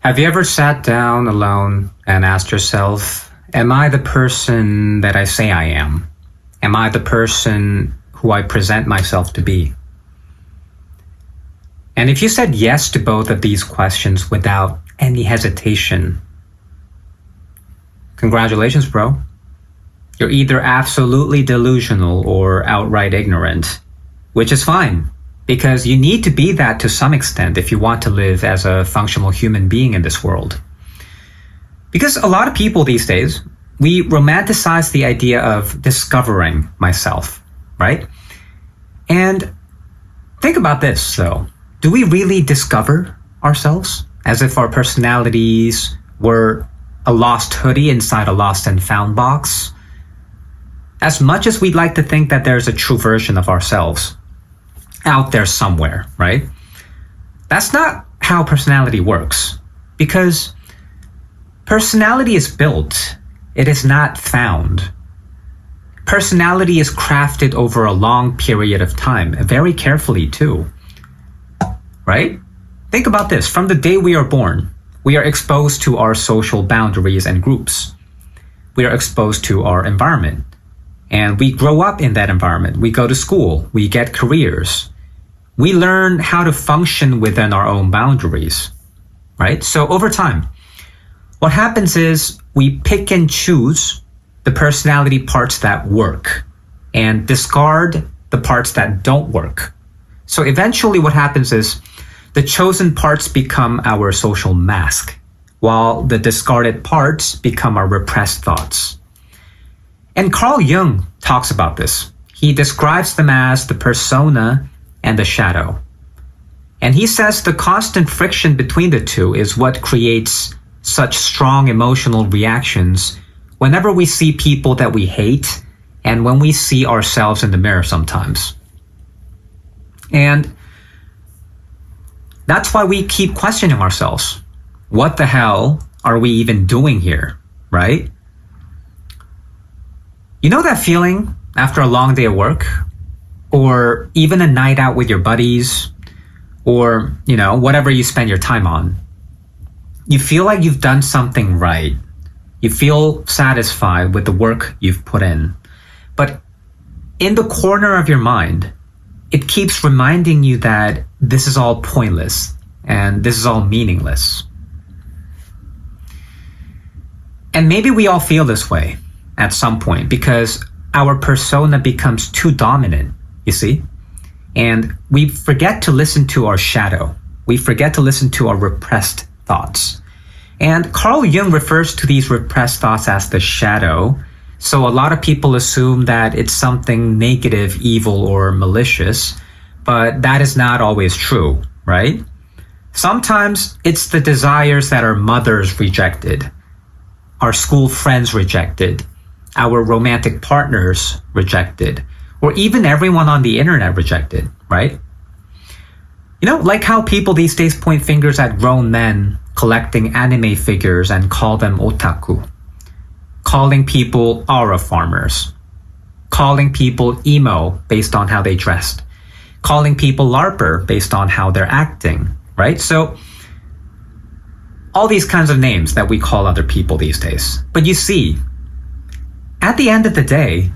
Have you ever sat down alone and asked yourself, am I the person that I say I am? Am I the person who I present myself to be? And if you said yes to both of these questions without any hesitation, congratulations, bro. You're either absolutely delusional or outright ignorant, which is fine. Because you need to be that to some extent if you want to live as a functional human being in this world. Because a lot of people these days, we romanticize the idea of discovering myself, right? And think about this, though. Do we really discover ourselves? As if our personalities were a lost hoodie inside a lost and found box? As much as we'd like to think that there's a true version of ourselves out there somewhere, right? That's not how personality works. Because personality is built, it is not found. Personality is crafted over a long period of time, very carefully too. Right? Think about this. From the day we are born, we are exposed to our social boundaries and groups. We are exposed to our environment. And we grow up in that environment. We go to school. We get careers. We learn how to function within our own boundaries, right? So over time, what happens is we pick and choose the personality parts that work and discard the parts that don't work. So eventually what happens is the chosen parts become our social mask, while the discarded parts become our repressed thoughts. And Carl Jung talks about this. He describes them as the persona and the shadow. And he says the constant friction between the two is what creates such strong emotional reactions whenever we see people that we hate and when we see ourselves in the mirror sometimes. And that's why we keep questioning ourselves. What the hell are we even doing here, right? You know that feeling after a long day of work? Or even a night out with your buddies? Or, whatever you spend your time on. You feel like you've done something right. You feel satisfied with the work you've put in. But in the corner of your mind, it keeps reminding you that this is all pointless and this is all meaningless. And maybe we all feel this way at some point because our persona becomes too dominant, you see? And we forget to listen to our shadow. We forget to listen to our repressed thoughts. And Carl Jung refers to these repressed thoughts as the shadow. So a lot of people assume that it's something negative, evil, or malicious. But that is not always true, right? Sometimes it's the desires that our mothers rejected, our school friends rejected, our romantic partners rejected, or even everyone on the internet rejected, right? Like how people these days point fingers at grown men collecting anime figures and call them otaku, calling people aura farmers, calling people emo based on how they dressed, calling people LARPer based on how they're acting, right? So all these kinds of names that we call other people these days. But you see, at the end of the day,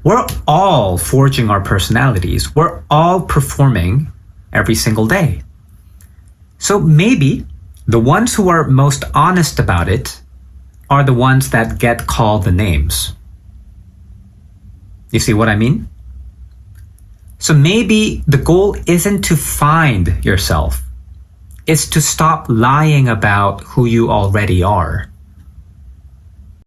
we're all forging our personalities. We're all performing every single day. So maybe the ones who are most honest about it are the ones that get called the names. You see what I mean? So maybe the goal isn't to find yourself. It's to stop lying about who you already are.